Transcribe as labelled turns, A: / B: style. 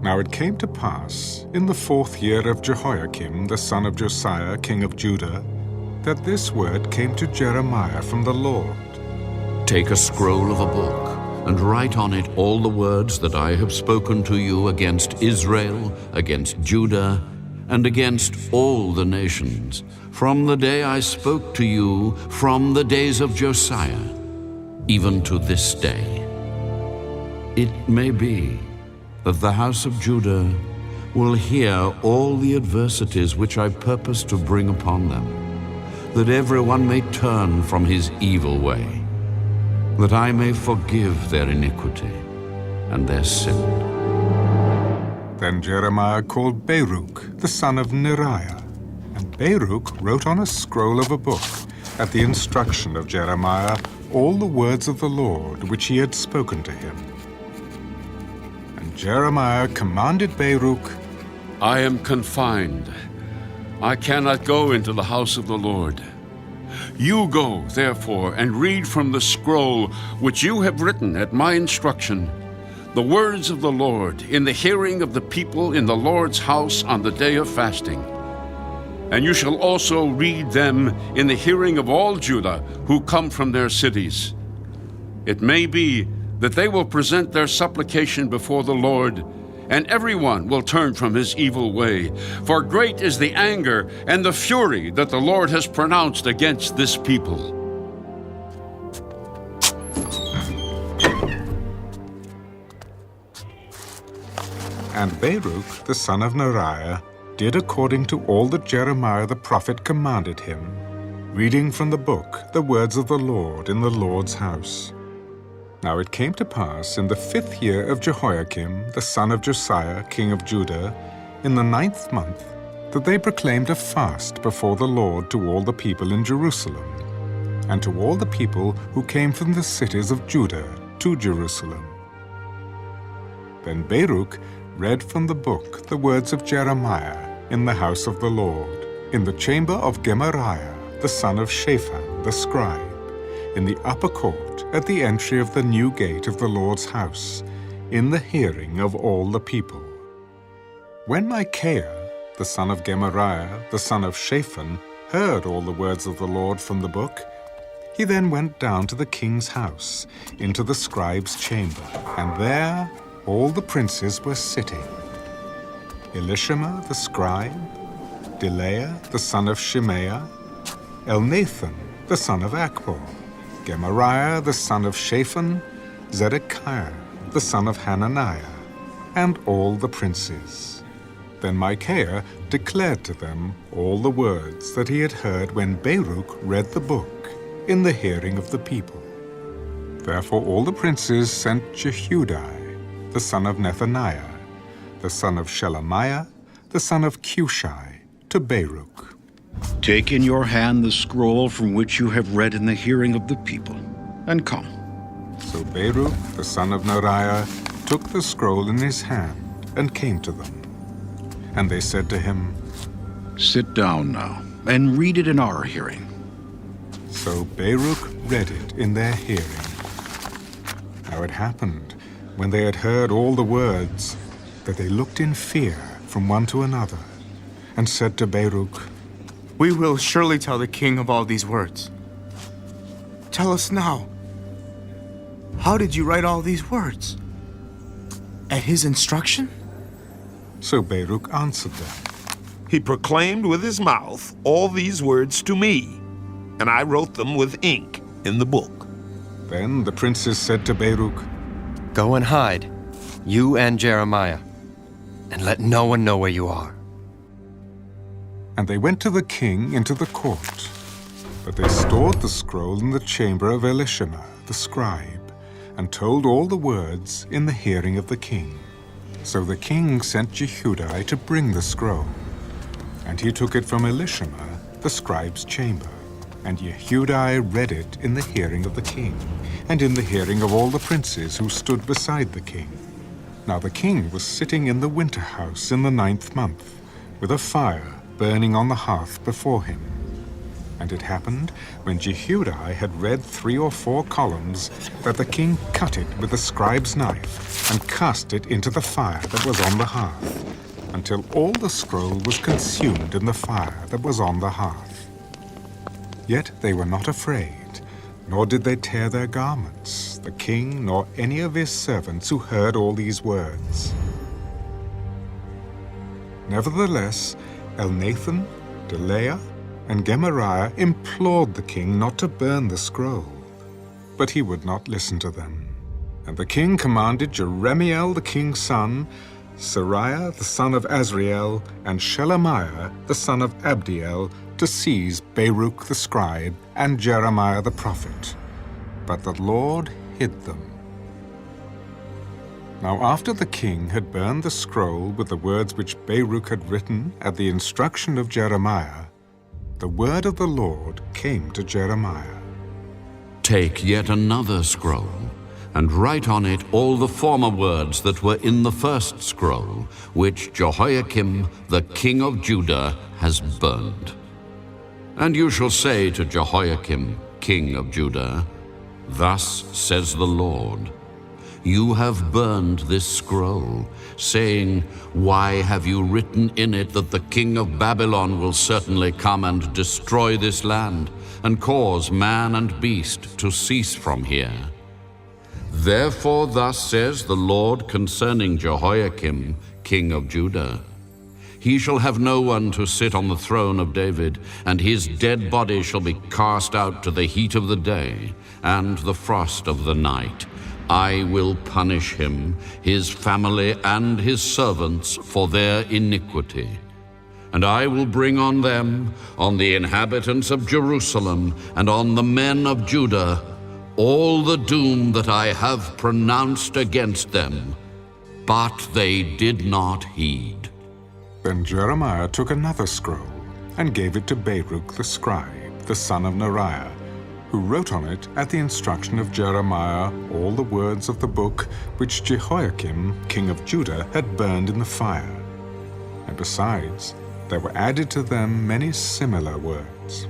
A: Now it came to pass, in the 4th year of Jehoiakim, the son of Josiah, king of Judah, that this word came to Jeremiah from the Lord.
B: Take a scroll of a book, and write on it all the words that I have spoken to you against Israel, against Judah, and against all the nations, from the day I spoke to you, from the days of Josiah, even to this day. It may be that the house of Judah will hear all the adversities which I purpose to bring upon them, that everyone may turn from his evil way, that I may forgive their iniquity and their sin.
A: Then Jeremiah called Baruch, the son of Neriah, and Baruch wrote on a scroll of a book, at the instruction of Jeremiah, all the words of the Lord which he had spoken to him. And Jeremiah commanded Baruch,
C: I am confined. I cannot go into the house of the Lord. You go, therefore, and read from the scroll which you have written at my instruction, the words of the Lord in the hearing of the people in the Lord's house on the day of fasting. And you shall also read them in the hearing of all Judah who come from their cities. It may be that they will present their supplication before the Lord, and everyone will turn from his evil way. For great is the anger and the fury that the Lord has pronounced against this people.
A: And Baruch, the son of Neriah, did according to all that Jeremiah the prophet commanded him, reading from the book the words of the Lord in the Lord's house. Now it came to pass in the 5th year of Jehoiakim, the son of Josiah, king of Judah, in the 9th month, that they proclaimed a fast before the Lord to all the people in Jerusalem, and to all the people who came from the cities of Judah to Jerusalem. Then Baruch read from the book the words of Jeremiah in the house of the Lord, in the chamber of Gemariah, the son of Shaphan, the scribe, in the upper court at the entry of the new gate of the Lord's house, in the hearing of all the people. When Micaiah, the son of Gemariah, the son of Shaphan, heard all the words of the Lord from the book, he then went down to the king's house, into the scribe's chamber, and there all the princes were sitting: Elishama the scribe, Delaiah the son of Shemaiah, Elnathan the son of Akbor, Gemariah the son of Shaphan, Zedekiah the son of Hananiah, and all the princes. Then Micaiah declared to them all the words that he had heard when Baruch read the book in the hearing of the people. Therefore all the princes sent Jehudi, the son of Nethaniah, the son of Shelemiah, the son of Cushi, to Baruch.
D: Take in your hand the scroll from which you have read in the hearing of the people, and come.
A: So Baruch, the son of Neriah, took the scroll in his hand and came to them. And they said to him,
D: Sit down now, and read it in our hearing.
A: So Baruch read it in their hearing. Now it happened, when they had heard all the words, that they looked in fear from one to another, and said to Baruch,
E: We will surely tell the king of all these words. Tell us now, how did you write all these words? At his instruction?
A: So Baruch answered them,
F: He proclaimed with his mouth all these words to me, and I wrote them with ink in the book.
A: Then the princes said to Baruch,
G: Go and hide, you and Jeremiah, and let no one know where you are.
A: And they went to the king into the court. But they stored the scroll in the chamber of Elishama, the scribe, and told all the words in the hearing of the king. So the king sent Jehudi to bring the scroll. And he took it from Elishama, the scribe's chamber. And Jehudi read it in the hearing of the king, and in the hearing of all the princes who stood beside the king. Now the king was sitting in the winter house in the 9th month, with a fire burning on the hearth before him. And it happened, when Jehudi had read 3 or 4 columns, that the king cut it with the scribe's knife and cast it into the fire that was on the hearth, until all the scroll was consumed in the fire that was on the hearth. Yet they were not afraid, nor did they tear their garments, the king nor any of his servants who heard all these words. Nevertheless, Elnathan, Delaiah, and Gemariah implored the king not to burn the scroll, but he would not listen to them. And the king commanded Jeremiel the king's son, Seraiah the son of Azriel, and Shelemiah the son of Abdiel to seize Baruch the scribe and Jeremiah the prophet. But the Lord hid them. Now after the king had burned the scroll with the words which Baruch had written at the instruction of Jeremiah, the word of the Lord came to Jeremiah.
B: Take yet another scroll, and write on it all the former words that were in the first scroll, which Jehoiakim the king of Judah has burned. And you shall say to Jehoiakim, king of Judah, Thus says the Lord, You have burned this scroll, saying, Why have you written in it that the king of Babylon will certainly come and destroy this land, and cause man and beast to cease from here? Therefore thus says the Lord concerning Jehoiakim, king of Judah, He shall have no one to sit on the throne of David, and his dead body shall be cast out to the heat of the day and the frost of the night. I will punish him, his family, and his servants for their iniquity. And I will bring on them, on the inhabitants of Jerusalem, and on the men of Judah, all the doom that I have pronounced against them. But they did not heed.
A: Then Jeremiah took another scroll and gave it to Baruch the scribe, the son of Neriah, who wrote on it at the instruction of Jeremiah all the words of the book which Jehoiakim, king of Judah, had burned in the fire. And besides, there were added to them many similar words.